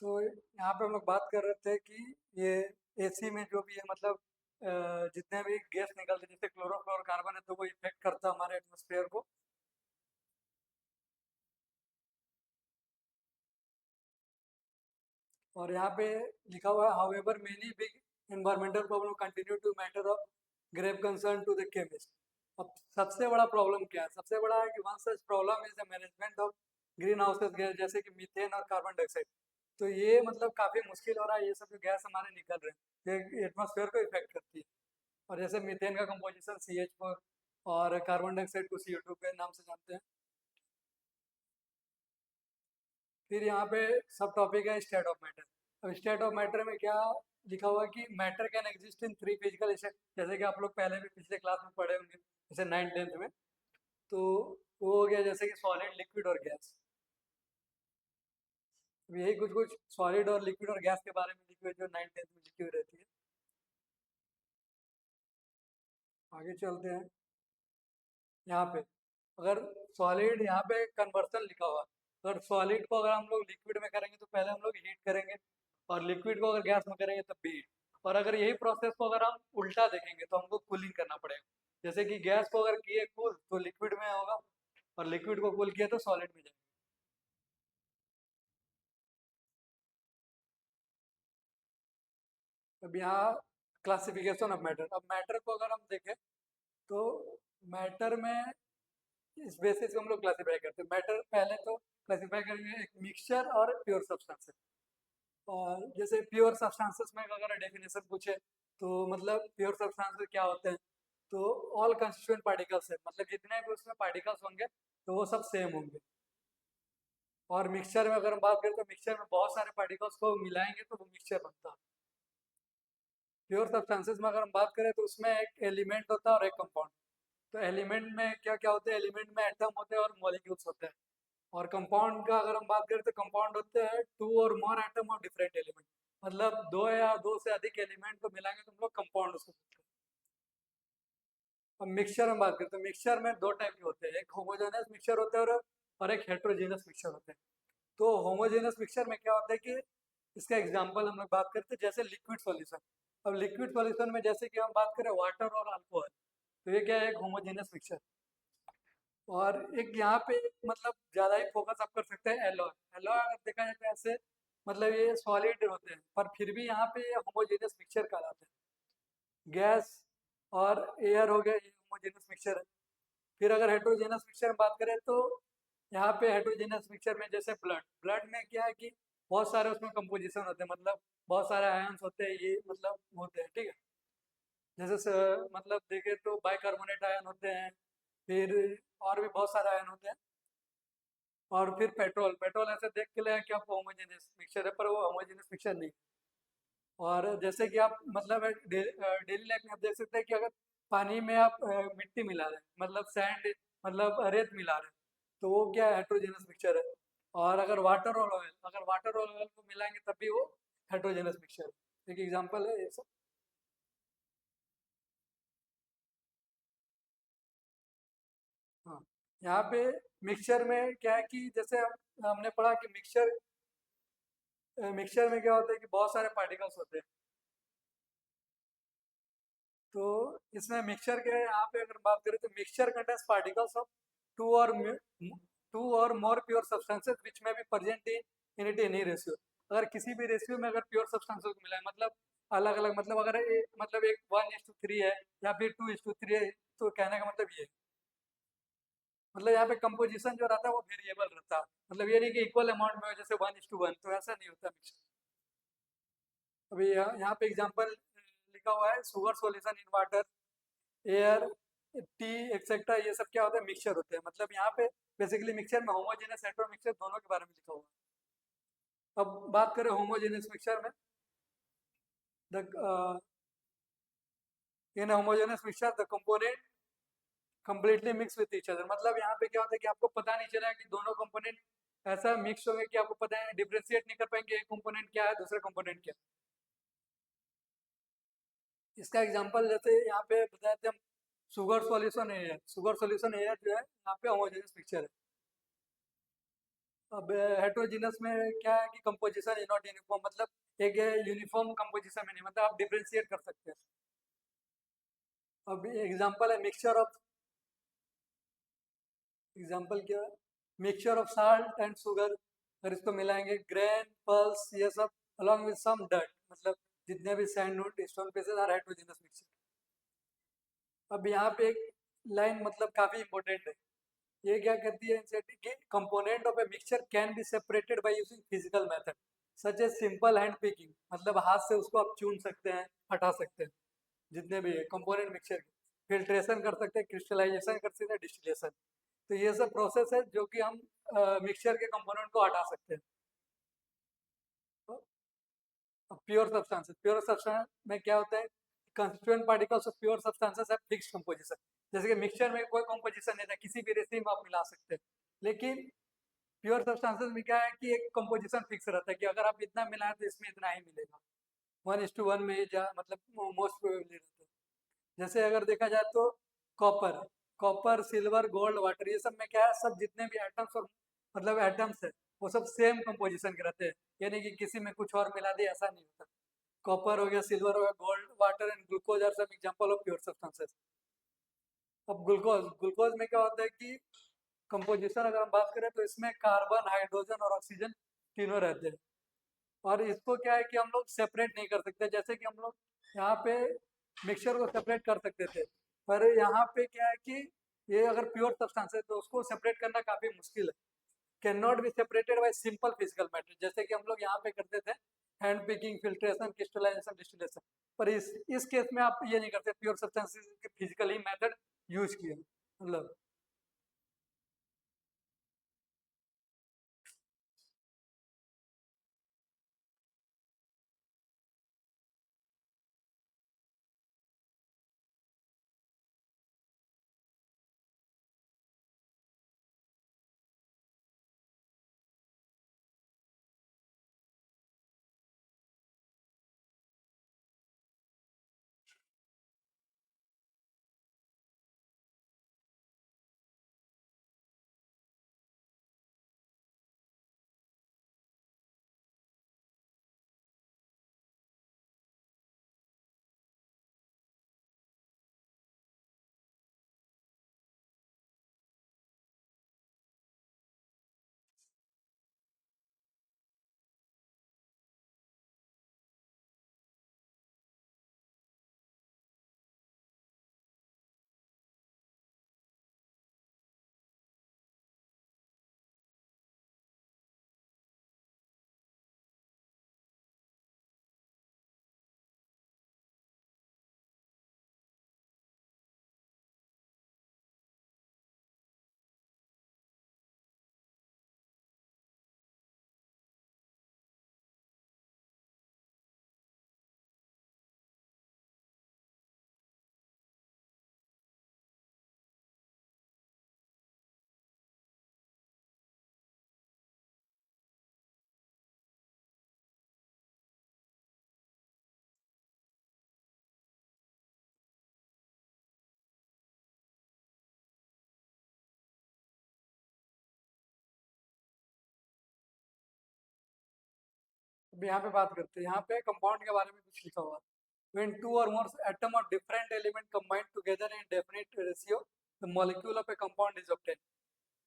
तो यहाँ पे हम लोग बात कर रहे थे कि ये एसी में जो भी है मतलब जितने भी गैस निकलते हैं जैसे क्लोरोफ्लोरोकार्बन है तो वो इफेक्ट करता है हमारे एटमॉस्फेयर को। और यहाँ पे लिखा हुआ है however many big environmental problem continue to matter of grave concern to the chemist. अब सबसे बड़ा प्रॉब्लम क्या है? सबसे बड़ा है कि one such problem is the management of green houses gas जैसे कि मीथेन और कार्बन डाइऑक्साइड। तो ये मतलब काफी मुश्किल हो रहा है, ये सब जो गैस हमारे निकल रहे हैं ये एटमॉस्फेयर को इफेक्ट करती है। और जैसे मीथेन का कंपोजिशन CH4 और कार्बन डाइऑक्साइड को CO2 के नाम से जानते हैं। फिर यहाँ पे सब टॉपिक है स्टेट ऑफ मैटर। अब स्टेट ऑफ मैटर में क्या लिखा हुआ है कि matter can exist in three physical state, जैसे कि आप लोग पहले भी पिछले क्लास में पढ़े होंगे जैसे 9th 10th में। तो वो हो गया जैसे कि सॉलिड, लिक्विड और गैस। अब यही कुछ कुछ सॉलिड और लिक्विड और गैस के बारे में लिखी हुई जो 9th 10th में लिखी हुई रहती है। आगे चलते हैं। यहाँ पे अगर सॉलिड, यहाँ पे कन्वर्सन लिखा हुआ है। अगर सॉलिड को अगर हम लोग लिक्विड में करेंगे तो पहले हम लोग हीट करेंगे, और लिक्विड को अगर गैस में करेंगे तब भी हीट। और अगर यही प्रोसेस को अगर हम उल्टा देखेंगे तो हमको कूलिंग करना पड़ेगा। जैसे कि गैस को अगर किए कूल तो लिक्विड में होगा, और लिक्विड को कूल किया तो सॉलिड में जाएगा। अब यहाँ क्लासिफिकेशन ऑफ मैटर। अब मैटर को अगर हम देखें तो मैटर में इस बेसिस पे हम लोग क्लासिफाई करते हैं। मैटर पहले तो क्लासिफाई करेंगे एक मिक्सचर और प्योर सब्सटेंस। और जैसे प्योर सब्सटेंसेस में अगर डेफिनेशन पूछे तो मतलब प्योर सब्सटेंसेस क्या होते हैं? तो ऑल कंस्टिट्यूएंट पार्टिकल्स है, मतलब जितने भी उसमें पार्टिकल्स होंगे तो वो सब सेम होंगे। और मिक्सचर में अगर हम बात करें तो मिक्सचर में बहुत सारे पार्टिकल्स को मिलाएंगे तो वो मिक्सचर बनता है। प्योर सब्सटेंसेस में अगर हम बात करें तो उसमें एक एलिमेंट होता है और एक कंपाउंड। तो एलिमेंट में क्या क्या होते हैं? एलिमेंट में एटम होते हैं और मॉलिक्यूल्स होते हैं। और कंपाउंड का अगर हम बात करें तो कंपाउंड होते हैं टू और मोर एटम ऑफ डिफरेंट एलिमेंट, मतलब दो या दो से अधिक एलिमेंट को मिलाएंगे तो हम लोग कंपाउंड उसको बोलते हैं। अब मिक्सचर में बात करते हैं। मिक्सचर में दो टाइप के होते हैं, एक होमोजेनस मिक्सचर होता है और एक हेट्रोजेनस मिक्सचर होता है। तो होमोजेनस मिक्सचर में क्या होता है कि इसका एग्जांपल हम लोग बात करते हैं जैसे लिक्विड सॉल्यूशन। अब लिक्विड सॉल्यूशन में जैसे कि हम बात करें वाटर और अल्कोहल, तो ये क्या है? एक होमोजेनस मिक्सचर। और एक यहाँ पे मतलब ज्यादा ही फोकस आप कर सकते हैं एलॉय। एलॉय अगर देखा जाए तो ऐसे मतलब ये सॉलिड होते हैं पर फिर भी यहाँ पे होमोजेनियस मिक्सचर कहलाते हैं। गैस और एयर हो गया, ये होमोजेनियस मिक्सचर है। फिर अगर हेट्रोजेनस मिक्सचर में बात करें तो यहाँ पे हेट्रोजेनस मिक्सचर में जैसे ब्लड, ब्लड में क्या है कि बहुत सारे उसमें कंपोजिशन होते हैं, मतलब बहुत सारे आयंस होते हैं, ये मतलब होते हैं, ठीक है। जैसे मतलब देखें तो बाइकार्बोनेट आयन होते हैं, फिर और भी बहुत सारे आयन होते हैं। और फिर पेट्रोल, पेट्रोल ऐसे देख के लगा कि आपको होमोजेनियस मिक्सचर है पर वो होमोजेनियस मिक्सचर नहीं। और जैसे कि आप मतलब डेली लाइफ में आप देख सकते हैं कि अगर पानी में आप मिट्टी मिला रहे हैं, मतलब सैंड, मतलब रेत मिला रहे हैं, तो वो क्या है? हेट्रोजेनस मिक्सचर है। और अगर वाटर और ऑयल, अगर वाटर और ऑयल को मिलाएंगे तब भी वो हेट्रोजेनस मिक्सचर है। एक एग्जांपल है ये सब। हाँ, यहाँ पे मिक्सचर में क्या है कि जैसे हमने पढ़ा कि मिक्सचर, मिक्सचर में क्या होता है कि बहुत सारे पार्टिकल्स होते हैं। तो इसमें मिक्सचर के यहाँ पे अगर बात करें तो mixture contains particles of two और टू और more pure substances which may be present in it any ratio. अगर किसी भी रेशियो में अगर प्योर सब्सटेंसेस को मिला है, मतलब अलग अलग, मतलब अगर मतलब एक 1:3 है या फिर 2:3 है, तो कहने का मतलब ये है। मतलब यहाँ पे कंपोजिशन जो रहता है वो वेरिएबल रहता है, मतलब ये नहीं कि इक्वल अमाउंट में हो जैसे 1:1, तो ऐसा नहीं होता मिक्सचर। अभी यहाँ पे एग्जांपल लिखा हुआ है sugar solution in water, air, T etcetera, ये सब क्या होता है? मिक्सचर होते हैं। मतलब यहाँ पे बेसिकली मिक्सचर में होमोजेनियस हेटेरो मिक्सचर दोनों के बारे में लिखा हुआ है। अब बात करें होमोजेनियस मिक्सचर में, the in homogeneous mixture the component completely mix with each other. मतलब यहाँ पे क्या होता है कि आपको पता नहीं चला कि दोनों कंपोनेंट ऐसा मिक्स हो गए कि आपको पता है, डिफ्रेंशिएट नहीं कर पाएंगे एक कंपोनेंट क्या है दूसरा कंपोनेंट क्या है। इसका एग्जांपल जैसे यहाँ पे बताए थे हम, sugar solution air, sugar solution air जो है यहाँ पे होमोजेनियस मिक्सचर है। अब हेट्रोजीनस में क्या है कि कंपोजिशन इज नॉट यूनिफॉर्म, मतलब एक यूनिफॉर्म कंपोजिशन में नहीं, मतलब आप डिफ्रेंशिएट कर सकते हैं। अब एग्जांपल है मिक्सचर ऑफ, एग्जांपल क्या है, mixture of salt and sugar, अगर इसको मिलाएंगे ग्रेन पल्स ये सब अलॉन्ग विद सम डर्ट, मतलब जितने भी sand stone pieces are heterogeneous mixture. अब यहाँ पे एक लाइन मतलब काफी इंपॉर्टेंट है, ये क्या कहती है कि component of a mixture can be separated by using physical method such a simple hand picking, मतलब हाथ से उसको आप चुन सकते हैं, हटा सकते हैं जितने भी है कंपोनेंट मिक्सचर के, फिल्ट्रेशन कर सकते हैं, क्रिस्टलाइजेशन कर सकते हैं, डिस्टिलेशन। तो ये सब प्रोसेस है जो कि हम मिक्सचर के कंपोनेंट को हटा सकते हैं। प्योर सब्सटेंसेस, प्योर सब्सटेंस में क्या होता है, constituent particles of pure substances है फिक्स्ड कंपोजिशन, जैसे कि मिक्सचर में कोई कंपोजिशन नहीं था, किसी भी रेसिपी में आप मिला सकते हैं, लेकिन प्योर सब्सटेंसेस में क्या है कि एक कंपोजिशन फिक्स रहता है कि अगर आप इतना मिलाएं तो इसमें इतना ही मिलेगा, 1:1 में जा मतलब मोस्ट प्रोबेबली रहता है। जैसे अगर देखा जाए तो copper, copper silver gold water ये सब में क्या है, सब जितने भी एटम्स और मतलब एटम्स है वो सब सेम कंपोजिशन के रहते हैं, यानी कि किसी में कुछ और मिला दिया ऐसा नहीं होता। कॉपर हो गया, सिल्वर हो गया, gold water and glucose are सब एग्जांपल ऑफ प्योर सब्सटेंसेस। अब ग्लूकोज, ग्लूकोज में क्या होता है कि कंपोजिशन अगर हम बात करें तो इसमें कार्बन हाइड्रोजन और ऑक्सीजन तीनों रहते हैं, और इसको क्या है कि हम लोग सेपरेट नहीं कर सकते, जैसे कि हम लोग यहाँ पे मिक्सचर को सेपरेट कर सकते थे, पर यहाँ पे क्या है कि ये अगर प्योर सब्सटेंस है तो उसको सेपरेट करना काफी मुश्किल है, can not be separated by simple physical matter, जैसे कि हम लोग यहाँ पे करते थे hand picking, filtration, crystallisation, distillation. पर इस केस में आप ये नहीं करते, प्योर सब्सटेंसेस के फिजिकली मेथड यूज किए मतलब। अब यहाँ पे बात करते हैं, यहाँ पे कंपाउंड के बारे में कुछ लिखा हुआ है, when two or more atom of different element combine together in definite ratio the molecule of a compound is obtained.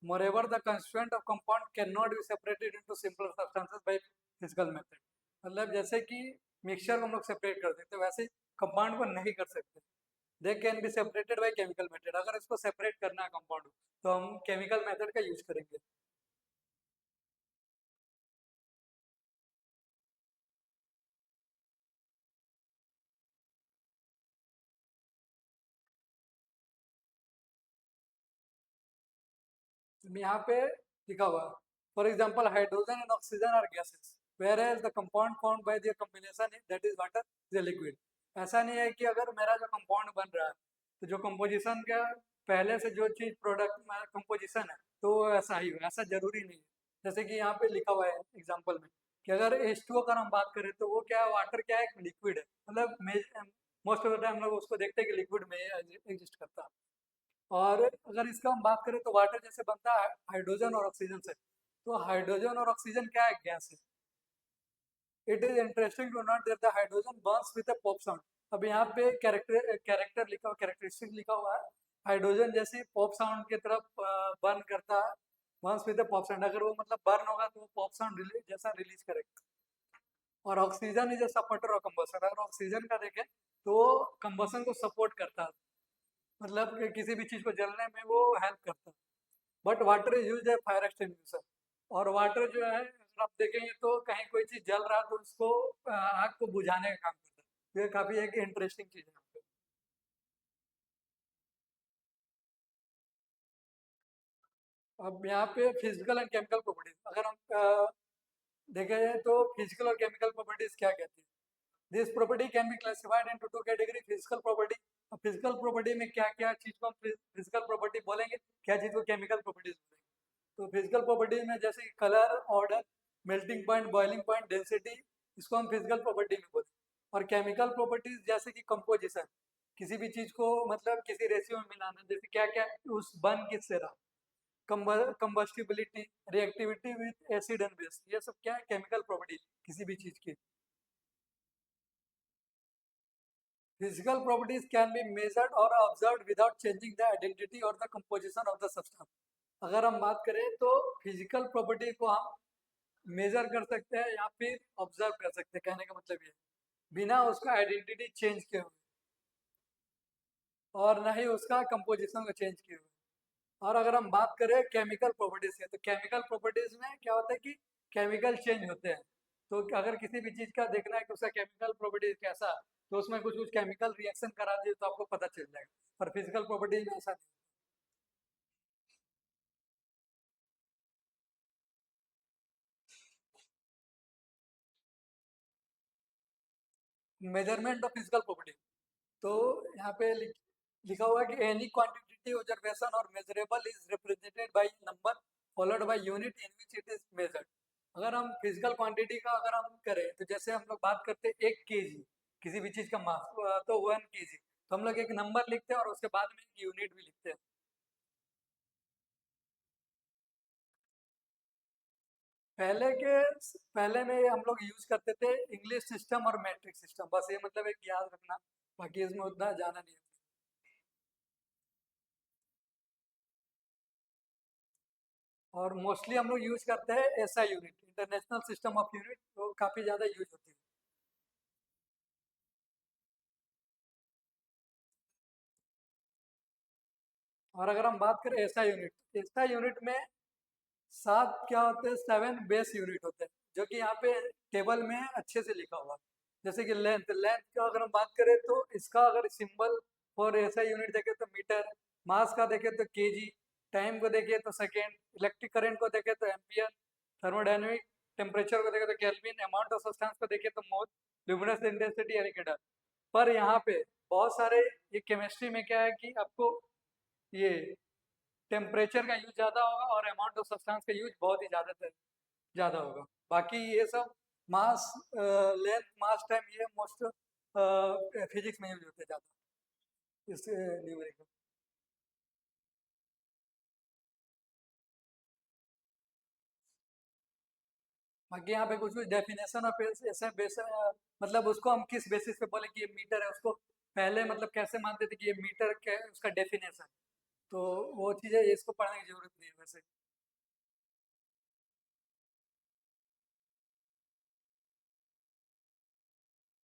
Moreover, the constituent of compound cannot be separated into simpler substances by physical method, मतलब जैसे कि mixture को हम लोग separate कर सकते हैं वैसे कंपाउंड को नहीं कर सकते, they can be separated by chemical method, अगर इसको सेपरेट करना है कंपाउंड तो हम केमिकल मेथड का यूज करेंगे। यहाँ पे लिखा हुआ, for example hydrogen and oxygen are gases whereas the compound found by their combination that is water is liquid. ऐसा नहीं है कि अगर मेरा जो कंपाउंड बन रहा है तो जो कंपोजिशन का पहले से जो चीज प्रोडक्ट कंपोजिशन है तो वो ऐसा ही हो, ऐसा जरूरी नहीं है। जैसे कि यहाँ पे लिखा हुआ है एग्जाम्पल में कि अगर H2O का हम बात करें तो वो क्या है, वाटर क्या है, एक लिक्विड है, मतलब मोस्ट ऑफ द टाइम हम लोग उसको देखते हैं कि लिक्विड में एग्जिस्ट करता है। और अगर इसका हम बात करें तो वाटर जैसे बनता है हाइड्रोजन और ऑक्सीजन से, तो हाइड्रोजन और ऑक्सीजन क्या है, गैस है। It is interesting to note that the hydrogen burns with a pop sound. अब यहाँ पे कैरेक्टर लिखा हुआ, कैरेक्टरिस्टिक लिखा हुआ है, हाइड्रोजन जैसे पॉप साउंड की तरफ बर्न करता है, Burns with a pop sound. अगर वो मतलब बर्न होगा तो वो पॉप साउंड जैसा रिलीज करेगा। और oxygen is a supporter of combustion. अगर ऑक्सीजन का देखें तो कंबसन को सपोर्ट करता है, मतलब कि किसी भी चीज को जलने में वो हेल्प करता है। But water is use A fire extinguisher. और वाटर जो है, अगर आप देखेंगे तो कहीं कोई चीज जल रहा है तो उसको आग को बुझाने का काम करता है। तो ये काफी एक इंटरेस्टिंग चीज है यहाँ पे। अब यहाँ पे फिजिकल एंड केमिकल प्रॉपर्टीज अगर हम देखें जाए तो फिजिकल और केमिकल प्रॉपर्टीज क्या कहती है। This property can be classified into two category, physical property. Physical property में क्या क्या चीज को हम फिजिकल प्रॉपर्टी बोलेंगे, क्या चीज को केमिकल प्रॉपर्टीज बोलेंगे। तो फिजिकल प्रॉपर्टीज में जैसे colour, order, melting point, boiling point, density, इसको हम फिजिकल प्रॉपर्टी में बोलते हैं। और केमिकल प्रॉपर्टीज जैसे कि कंपोजिशन, किसी भी चीज को मतलब किसी रेशियो में मिलाना, जैसे क्या क्या उस बन किससे रहा, combustibility, reactivity with acid and base, ये सब क्या है, केमिकल प्रॉपर्टी किसी भी चीज की। Physical properties can be measured or observed without changing the identity or the composition of the substance. अगर हम बात करें तो फिजिकल प्रॉपर्टी को हम मेजर कर सकते हैं या फिर ऑब्जर्व कर सकते हैं, कहने का मतलब ये बिना उसका आइडेंटिटी चेंज किए हुए और ना ही उसका कंपोजिशन को चेंज किए हुए। और अगर हम बात करें केमिकल प्रॉपर्टीज की, तो केमिकल प्रॉपर्टीज में क्या होता है कि केमिकल चेंज होते हैं। तो अगर किसी भी चीज का देखना है कि उसका केमिकल प्रॉपर्टीज कैसा, तो उसमें कुछ कुछ केमिकल रिएक्शन करा दिए तो आपको पता चल जाएगा। पर फिजिकल प्रॉपर्टीज में ऐसा नहीं। मेजरमेंट ऑफ फिजिकल प्रॉपर्टी, तो यहाँ पे लिखा हुआ है कि एनी क्वांटिटेटिव ऑब्जर्वेशन और measurable is represented by number followed by unit in which it is measured. अगर हम फिजिकल क्वांटिटी का अगर हम करें तो जैसे हम लोग बात करते हैं 1 kg, किसी भी चीज का मास, तो 1 kg, तो हम लोग एक नंबर लिखते हैं और उसके बाद में एक यूनिट भी लिखते हैं। पहले में हम लोग यूज करते थे इंग्लिश सिस्टम और मैट्रिक सिस्टम, बस ये मतलब एक याद रखना, बाकी इसमें उतना जाना नहीं है। और मोस्टली हम लोग यूज करते हैं ऐसा unit, international system of unit, तो काफी ज्यादा यूज होती है। और अगर हम बात करें ऐसा यूनिट, ऐसा यूनिट में 7 क्या होते हैं, 7 बेस यूनिट होते हैं, जो कि यहाँ पे टेबल में अच्छे से लिखा हुआ है। जैसे कि लेंथ, लेंथ का अगर हम बात करें तो इसका अगर सिंबल फॉर ऐसा यूनिट देखें तो मीटर, मास का देखें तो केजी, टाइम को देखें तो सेकेंड, इलेक्ट्रिक करंट को देखें तो एम्पियर, थर्मोडायनेमिक, टेम्परेचर को देखें तो केल्विन, अमाउंट ऑफ सब्सटेंस को देखें तो मोल, ल्यूमिनस इंटेंसिटी यानी कि डर। पर यहाँ पे बहुत सारे, ये केमिस्ट्री में क्या है कि आपको ये टेम्परेचर का यूज ज़्यादा होगा और अमाउंट ऑफ सब्सटेंस का यूज बहुत ही ज़्यादा होगा। बाकी ये सब मास, लेंथ, मास, टाइम, ये मोस्ट फिजिक्स में यूज होते ज़्यादा इस न्यूमेरिकल। बाकी यहाँ पे कुछ कुछ डेफिनेशन ऑफ ऐसे बेस, मतलब उसको हम किस बेसिस पे बोले कि ये मीटर है, उसको पहले मतलब कैसे मानते थे कि ये मीटर क्या है, उसका डेफिनेशन। तो वो चीज़ें इसको पढ़ने की जरूरत नहीं है वैसे।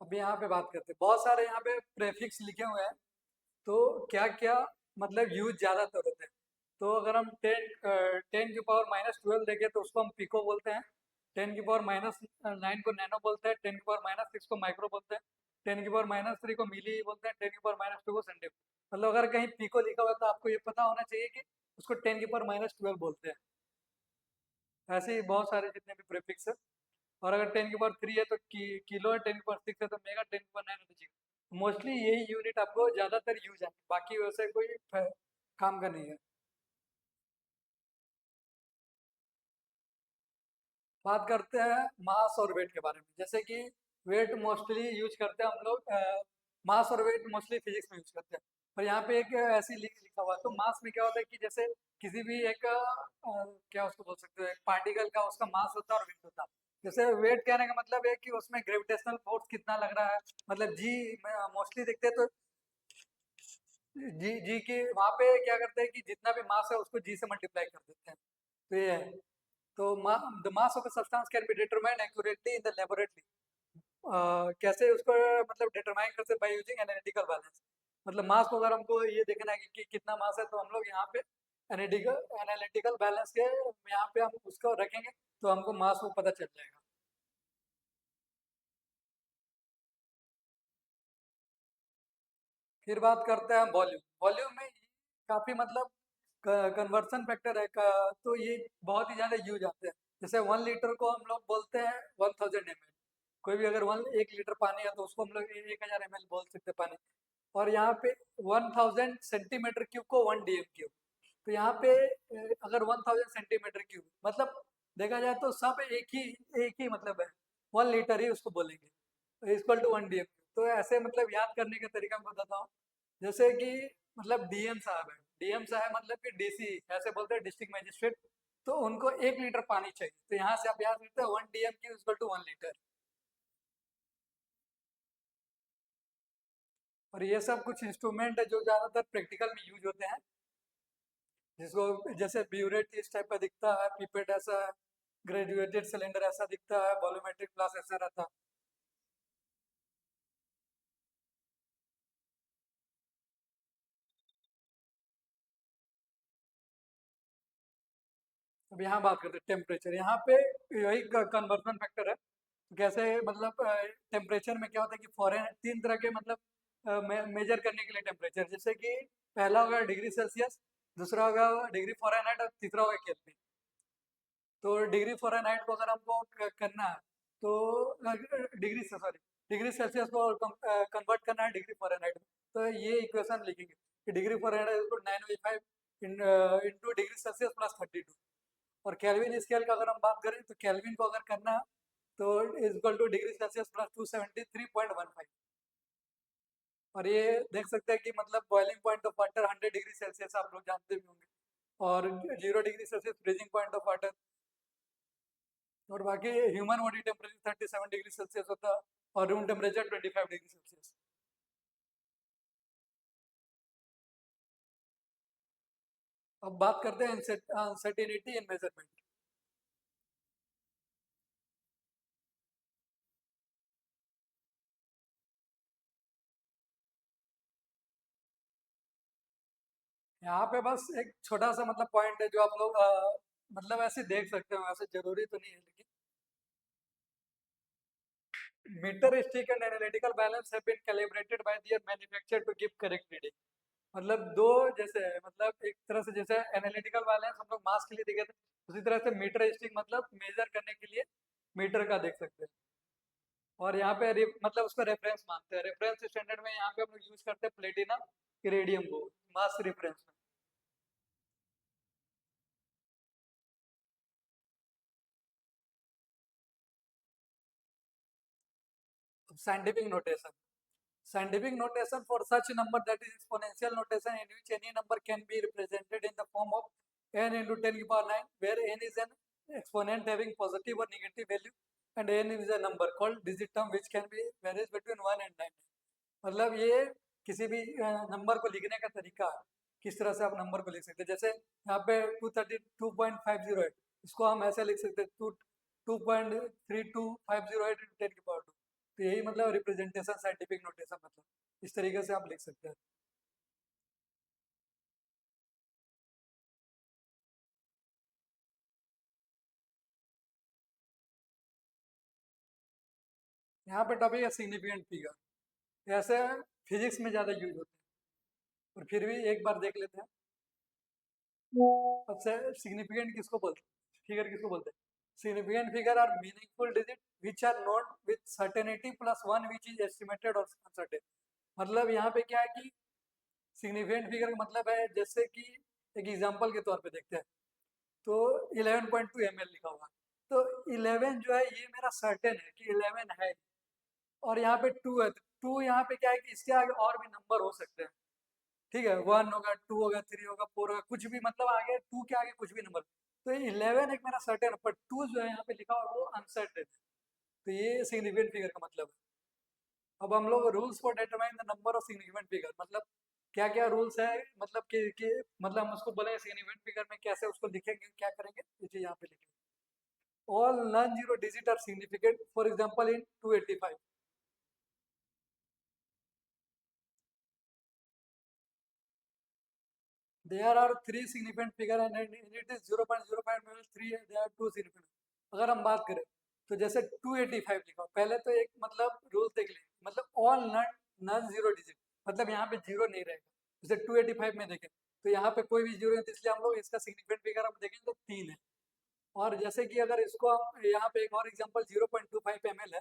अब यहाँ पे बात करते हैं, बहुत सारे यहाँ पे प्रेफिक्स लिखे हुए हैं, तो क्या क्या मतलब यूज ज्यादातर होते हैं। तो अगर हम 10 की पावर -12 देखें तो उसको हम पिको बोलते हैं। 10 की पावर -9 को नैनो बोलते हैं। 10 की पावर -6 को माइक्रो बोलते हैं। 10 की पावर -3 को मिली बोलते हैं। 10 की पावर -2 को सेंटीमीटर। मतलब अगर कहीं पिको लिखा हुआ है तो आपको ये पता होना चाहिए कि उसको 10 की पावर -12 बोलते हैं। ऐसे ही बहुत सारे जितने भी प्रेफिक्स है। और अगर 10 की पावर 3 है तो किलो है, 10 की पावर 6 है तो मेगा, 10 की पावर 9 है तो जी। मोस्टली यही यूनिट आपको ज्यादातर यूज है, बाकी वैसे कोई काम का नहीं है। बात करते हैं मास और वेट के बारे में, जैसे कि वेट मोस्टली यूज करते हैं हम लोग, मास और वेट मोस्टली फिजिक्स में यूज करते हैं। और यहाँ पे एक ऐसी लिखा हुआ है। तो मास में क्या होता है कि जैसे किसी भी एक क्या उसको बोल सकते हो, एक पार्टिकल का उसका मास होता है और वेट होता है। जैसे वेट कहने का मतलब है कि उसमें ग्रेविटेशनल फोर्स कितना लग रहा है, मतलब जी मोस्टली देखते हैं तो जी जी की वहाँ पे क्या करते हैं कि जितना भी मास है उसको जी से मल्टीप्लाई कर देते हैं। तो ये है। तो the mass of a substance can be determined accurately in the laboratory। कैसे उसको मतलब डिटरमाइन करते बाय यूजिंग एनालिटिकल बैलेंस। मतलब मास को अगर हमको ये देखना है कि कितना मास है तो हम लोग यहाँ पे एनालिटिकल एनालिटिकल बैलेंस के यहाँ पे हम उसको रखेंगे तो हमको मास को पता चल जाएगा। फिर बात करते हैं वॉल्यूम। वॉल्यूम में काफी मतलब कन्वर्सन फैक्टर है का, तो ये बहुत ही ज्यादा यूज आते हैं। जैसे 1 लीटर को हम लोग बोलते हैं 1000 ml। कोई भी अगर 1 लीटर पानी है तो उसको हम लोग 1000 ml बोल सकते हैं पानी। और यहाँ पे 1000 सेंटीमीटर क्यूब को 1 DM क्यूब। तो यहाँ पे अगर 1000 सेंटीमीटर क्यूब मतलब देखा जाए तो सब एक ही मतलब है, 1 लीटर ही उसको बोलेंगे इक्वल टू 1 DM। तो ऐसे मतलब याद करने का तरीका मैं बताता हूँ। जैसे कि मतलब डीएम साहब है, डीएम साहब मतलब कि डीसी ऐसे बोलते हैं, डिस्ट्रिक्ट मजिस्ट्रेट। तो उनको 1 लीटर पानी चाहिए, तो यहाँ से आप याद करते हैं 1 DM cube equal to 1 litre. और ये सब कुछ इंस्ट्रूमेंट है जो ज्यादातर प्रैक्टिकल में यूज होते हैं, जिसको जैसे ब्यूरेट इस टाइप का दिखता है, पिपेट ऐसा है, ग्रेजुएटेड सिलेंडर ऐसा दिखता है, वॉल्यूमेट्रिक ग्लास ऐसा रहता है। अब यहाँ बात करते हैं टेम्परेचर। यहाँ पे यही कन्वर्जन फैक्टर है। तो कैसे मतलब टेम्परेचर में क्या होता है कि फॉरेन 3 तरह के मतलब मेजर करने के लिए टेम्परेचर, जैसे कि पहला होगा डिग्री सेल्सियस, दूसरा होगा डिग्री फ़ारेनहाइट और तीसरा होगा केल्विन। तो डिग्री फ़ारेनहाइट को अगर हमको करना है तो डिग्री से सॉरी डिग्री सेल्सियस को कन्वर्ट करना है डिग्री फ़ारेनहाइट में, तो ये इक्वेशन लिखेंगे कि degree Fahrenheit is 985 into degree Celsius plus 32। और केल्विन स्केल का अगर हम बात करें तो केल्विन को अगर करना है तो is equal two degree Celsius plus 273.15। और ये देख सकते हैं कि मतलब boiling point of water 100 degree Celsius आप लोग जानते भी होंगे, और 0 degree Celsius freezing point of water. और बाकी human body temperature 37 degree Celsius होता है, और रूम टेम्परेचर 25 डिग्री सेल्सियस। अब बात करते हैं अनसर्टेनिटी इन मेजरमेंट। यहाँ पे बस एक छोटा सा मतलब पॉइंट है जो आप लोग मतलब ऐसे देख सकते हो, ऐसे जरूरी तो नहीं है लेकिन metre stick and analytical balance have been calibrated by their manufacturer to give correct reading. मतलब दो जैसे है, मतलब एक तरह से जैसे एनालिटिकल बैलेंस हम लोग मास के लिए देखे थे, उसी तरह से मीटर स्टिक मतलब मेजर करने के लिए मीटर का देख सकते हैं। और यहाँ पे मतलब उसको रेफरेंस मानते हैं, रेफरेंस स्टैंडर्ड में यहाँ पे हम लोग यूज करते हैं प्लेटिनम इरेडियम को मास रेफरेंस में। Scientific notation. Scientific notation for such number that is exponential notation in which any number can be represented in the form of n into 10 to the power 9, where n is an exponent having positive or negative value and n is a number called digit term which can be varies between 1 and 9। मतलब ये किसी भी number को लिखने का तरीका है, किस तरह से आप नंबर को लिख सकते हैं। जैसे यहाँ पे 232.508, इसको हम ऐसे लिख सकते हैं 2.3250 10 की पावर 2। तो यही मतलब रिप्रेजेंटेशन साइंटिफिक नोटेशन, मतलब इस तरीके से आप लिख सकते हैं। यहाँ पे टॉपिक है सिग्निफिकेंट फिगर। ऐसे फिजिक्स में ज़्यादा यूज होते हैं, और फिर भी एक बार देख लेते हैं। सबसे सिग्निफिकेंट किसको बोलते हैं, फिगर किसको बोलते हैं? Significant figure are meaningful digit which are known with certainty plus one which is estimated और अनसर्टेन। मतलब यहाँ पे क्या है कि सिग्निफिकेंट फिगर का मतलब है, जैसे कि एक एग्जांपल के तौर पे देखते हैं तो 11.2 ml लिखा हुआ, तो 11 जो है ये मेरा सर्टेन है कि 11 है। और यहाँ पे 2 है, तो 2 यहाँ पे क्या है कि इसके आगे और भी नंबर हो सकते हैं, ठीक है, 1 होगा, 2 होगा, 3 होगा, 4 होगा, कुछ भी मतलब आगे 2 के आगे कुछ भी नंबर। तो 11 एक मेरा सर्टेन है, पर 2 जो है यहाँ पे लिखा हुआ वो अनसर्टेन है। तो ये सिग्निफिकेंट फिगर का मतलब है। अब हम लोग rules for determine the number of significant figure, मतलब क्या क्या रूल्स है, मतलब कि मतलब हम उसको बोलेंगे सिग्निफिकेंट फिगर में कैसे उसको लिखेंगे, क्या करेंगे, ये चीज यहाँ पे लिखेंगे। All non zero digit are significant, for example in 285। There are three significant figure and it is 0.05 minus 3 है, there are two significant। अगर हम बात करें तो जैसे 285 लिखा हो, पहले तो एक मतलब रूल देख लें, मतलब all non non zero digit, मतलब यहाँ पे जीरो नहीं रहेगा। जैसे 285 में देखें तो यहाँ पे कोई भी जीरो नहीं है, तो इसलिए हम लोग इसका सिग्निफिकेंट फिगर हम देखें तो 3 है। और जैसे कि अगर इसको हम यहाँ पे एक और एग्जांपल 0.25 ml है,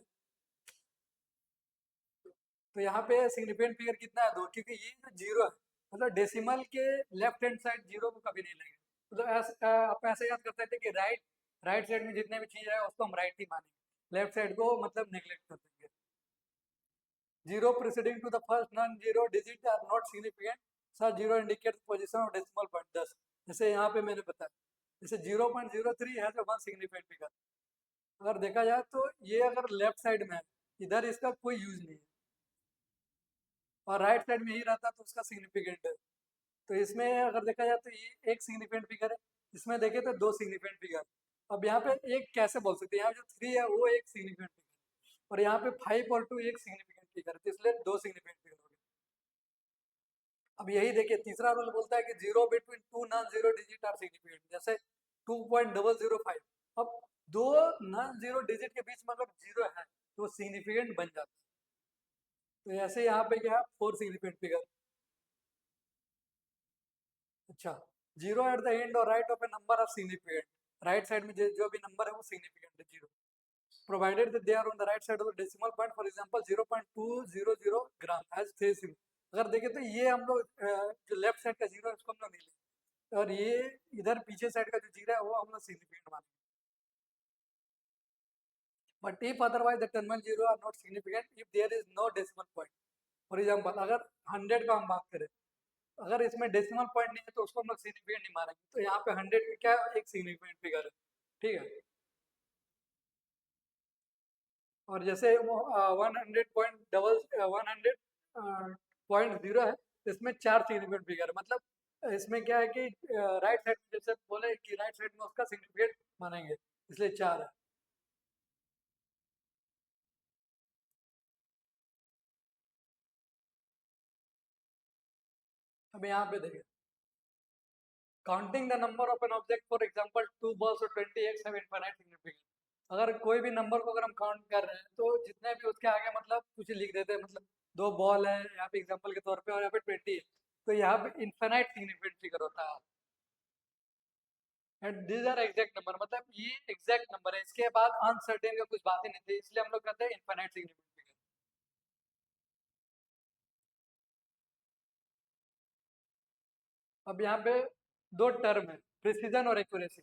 तो यहाँ पे सिग्निफिकेंट फिगर कितना है, 2, क्योंकि ये जो जीरो है मतलब डेसिमल के लेफ्ट हैंड साइड जीरो को कभी नहीं लेंगे। मतलब आप ऐसे याद करते थे कि राइट राइट साइड में जितने भी चीज है उसको हम राइट ही मानेंगे, लेफ्ट साइड को मतलब नेग्लेक्ट कर देंगे। Zero preceding to the first non zero digit are not significant, such zero indicate position of decimal point 10। जैसे यहाँ पे मैंने बताया, जैसे 0.03 है तो वन सिग्निफिकेंट फिगर। अगर देखा जाए तो ये अगर लेफ्ट साइड में है, इधर इसका कोई यूज नहीं है, और राइट साइड में ही रहता तो उसका सिग्निफिकेंट है। तो इसमें अगर देखा जाए तो ये एक सिग्निफिकेंट फिगर है, इसमें देखे तो दो सिग्निफिकेंट फिगर। अब यहाँ पे एक कैसे बोल सकते हैं, यहाँ जो 3 है वो एक सिग्निफिकेंट फिगर, और यहाँ पे 5 और 2 एक सिग्निफिकेंट फिगर है, तो इसलिए दो सिग्निफिकेंट फिगर हो गए। अब यही देखिए तीसरा रूल बोलता है कि zero between two non zero digit are significant, जैसे 2.005। अब दो नॉन जीरो डिजिट के बीच में अगर जीरो है तो सिग्निफिकेंट बन जाता है। तो ऐसे यहाँ पे क्या, 4 सिग्निफिकेंट फिगर। अच्छा, जीरो एट द एंड और right of a number of significant, right side में जो भी नंबर है वो सिग्निफिकेंट है zero, provided that they are on the right side of the decimal point, for example 0.200 gram as the significant. अगर देखें तो ये हम लोग जो लेफ्ट साइड का जीरो है उसको हम लोग नहीं लेंगे, और ये इधर पीछे साइड का जो जीरो है वो हम लोग सिग्निफिकेंट मानेंगे। But if otherwise the terminal zero are not significant if there is no decimal point. For example अगर 100 का हम बात करें, अगर इसमें डेसिमल पॉइंट नहीं है तो उसको हम लोग सिग्निफिकेंट नहीं मानेंगे, तो यहाँ पे 100 का क्या एक सिग्निफिकेंट फिगर है, ठीक है। और जैसे 100.0 है, इसमें 4 सिग्निफिकेंट फिगर, मतलब इसमें क्या है कि राइट साइड में जैसे बोले कि राइट साइड में उसका सिग्निफिकेंट मानेंगे, इसलिए 4 है। अब यहाँ पे देखिए, counting the number of an object for example 2 balls और 20 eggs हैव इनफाइनाइट सिग्निफिकेंस। अगर कोई भी नंबर को अगर हम काउंट कर रहे हैं तो जितने भी उसके आगे मतलब कुछ लिख देते हैं, मतलब 2 बॉल है यहाँ पे एग्जांपल के तौर पे और यहाँ पे 20 है, तो यहाँ पे इनफाइनाइट सिग्निफिकेंट फिगर होता है। And these are exact number, मतलब ये एग्जैक्ट नंबर है, इसके बाद अनसर्टेन का कुछ बात ही नहीं थी, इसलिए हम लोग कहते हैं इनफाइनाइट सिग्निफिकेंट फिगर। अब यहाँ पे दो टर्म है, प्रिसीजन और accuracy.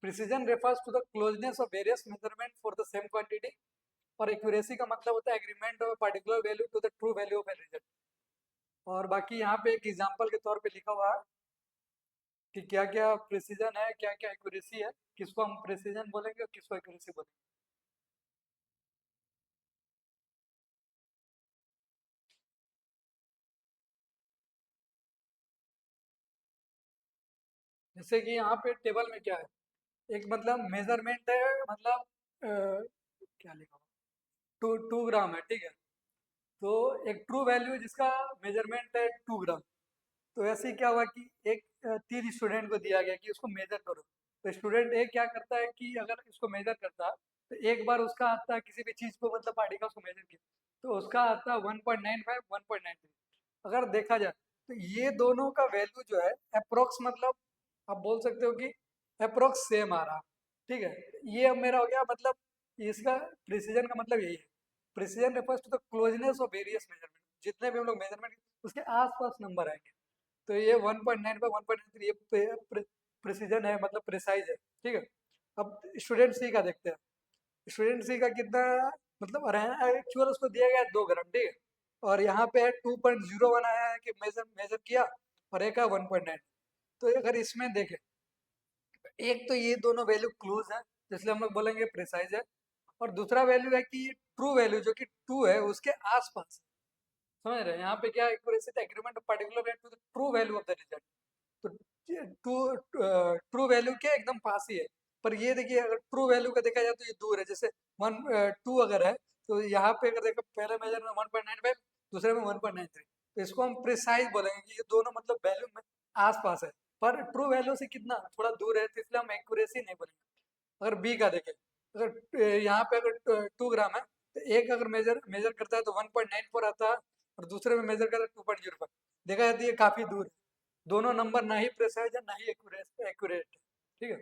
Precision refers to the closeness of various measurement for the same quantity, और एक्यूरेसी का मतलब होता है agreement of particular value to the true value of a result. और बाकी यहाँ पे एक एग्जांपल के तौर पे लिखा हुआ है कि क्या क्या प्रिसीजन है, क्या क्या एक्यूरेसी है, किसको हम प्रिसीजन बोलेंगे और किसको एक्यूरेसी बोलेंगे। जैसे कि यहाँ पे टेबल में क्या है, एक मतलब मेजरमेंट है, मतलब क्या लिखा हुआ, 2 ग्राम है, ठीक है। तो एक ट्रू वैल्यू जिसका मेजरमेंट है 2 ग्राम। तो ऐसे ही क्या हुआ कि एक 3 स्टूडेंट को दिया गया कि उसको मेजर करो, तो स्टूडेंट ए क्या करता है कि अगर इसको मेजर करता है तो एक बार उसका आता है किसी भी चीज़ को, मतलब पार्टिकल्स को मेजर किया, तो उसका आता है 1.95 1.93। अगर देखा जाए तो ये दोनों का वैल्यू जो है अप्रोक्स, मतलब आप बोल सकते हो कि अप्रोक्स सेम आ रहा, ठीक है। ये अब मेरा हो गया, मतलब इसका प्रिसीजन का मतलब यही है। Precision refers to the closeness of various measurement, जितने भी हम लोग मेजरमेंट उसके आसपास नंबर आएंगे, तो ये 1.9 बाई 1.93 ये प्रिसीजन है, मतलब प्रिसाइज है, ठीक है। अब स्टूडेंट सी का देखते हैं, स्टूडेंट सी का कितना, मतलब एक्चुअल उसको दिया गया 2 ग्राम, ठीक है। और यहाँ पे 2.01 आया है कि मेजर मेजर किया, और एक है 1.9। तो अगर इसमें देखें, एक तो ये दोनों वैल्यू क्लोज है, इसलिए हम लोग बोलेंगे प्रिसाइज है। और दूसरा वैल्यू है कि ट्रू वैल्यू जो कि 2 है उसके आसपास, समझ रहे हैं? यहाँ पे क्या एक्यूरेसी था, agreement particular rate to the true value of the result. तो ट्रू वैल्यू के एकदम पास ही है। पर ये देखिए, अगर ट्रू वैल्यू का देखा जाए तो ये दूर है। जैसे 1 2 अगर है, तो यहाँ पे अगर देखो पहले मेजर में 1.95, दूसरे में 1.93, तो इसको हम प्रिसाइज बोलेंगे कि ये दोनों मतलब वैल्यू में आस पास है। पर ट्रू वैल्यू से कितना थोड़ा दूर है, तो इसलिए हम एक्यूरेसी नहीं बोलेंगे। अगर बी का देखें, अगर यहाँ पे अगर 2 ग्राम है, तो एक अगर मेजर मेजर करता है तो 1.94 आता है, और दूसरे में मेजर करता है 2.05। देखा जाती है काफी दूर है। दोनों नंबर ना ही प्रिसाइज है ना ही एक्यूरेट है, ठीक है।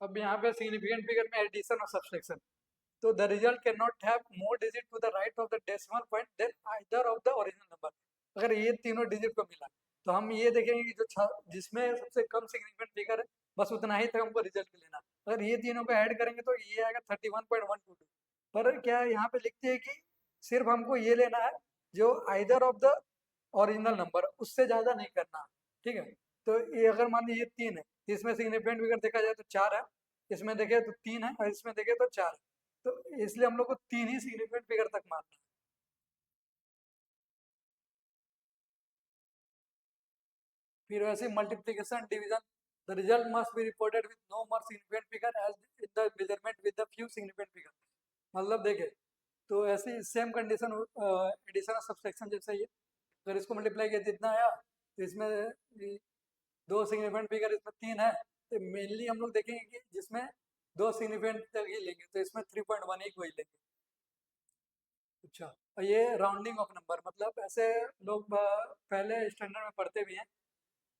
अब यहाँ पे सिग्निफिकेंट फिगर में एडिशन और सब्सट्रैक्शन। तो the result can not have more digit to the right of the decimal point than either of the original number. अगर ये तीनों डिजिट को मिला, तो हम ये देखेंगे कि जो जिसमें सबसे कम सिग्निफिकेंट फिगर है, बस उतना ही तक हमको रिजल्ट मिलेना। अगर ये तीनों को ऐड करेंगे तो ये आएगा 31.122। पर क्या यहाँ पे लिखते हैं कि सिर्फ हमको ये लेना है जो either of the original number, उससे ज्यादा नहीं करना, ठीक है। तो ये अगर मान लीजिए 3 है, तो इसमें सिग्निफिकेंट फिगर देखा जाए तो 4 है, इसमें देखे तो 3 है, और इसमें देखे तो 4 है। तो इसलिए हम लोग को 3 ही सिग्निफिकेंट फिगर तक मारना है। फिर वैसे multiplication division, the result must be reported with no more significant figure as in the measurement with the few significant figure. मतलब देखे तो ऐसी सेम कंडीशन एडिशन और सब्सट्रैक्शन जैसा ही है। अगर इसको मल्टीप्लाई किया जितना आया, तो इसमें दो सिग्निफिकेंट फिगर, इसमें 3 है, तो मेनली हम लोग देखेंगे कि जिसमें दो सिग्निफिकेंट तक ही लेंगे, तो इसमें 3.1 ही कोई लेंगे। अच्छा, और ये राउंडिंग ऑफ नंबर, मतलब ऐसे लोग पहले स्टैंडर्ड में पढ़ते भी हैं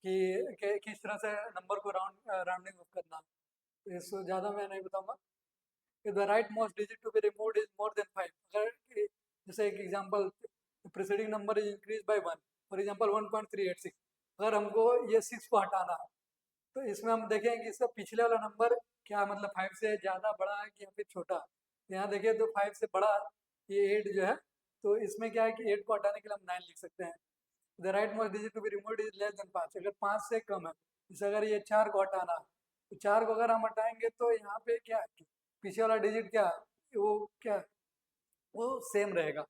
कि किस तरह से नंबर को राउंडिंग ऑफ करना। तो इसको ज़्यादा मैं नहीं बताऊंगा। if the right most digit to be removed is more than 5, अगर जैसे एक example, preceding number is increase by 1, for example 1.386, अगर हमको ये 6 को हटाना है, तो इसमें हम देखेंगे कि इसका पिछले वाला नंबर क्या, मतलब 5 से ज़्यादा बड़ा है कि या फिर छोटा। तो यहाँ देखिए तो 5 से बड़ा ये 8 जो है, तो इसमें क्या है कि 8 को हटाने के लिए हम 9 लिख सकते हैं। The right most digit to be removed is less than 5, अगर 5 से कम है, जैसे अगर ये 4 को हटाना है, तो 4 को अगर हम हटाएंगे तो यहाँ पे क्या है कि पीछे वाला डिजिट क्या है, वो क्या है, वो सेम रहेगा।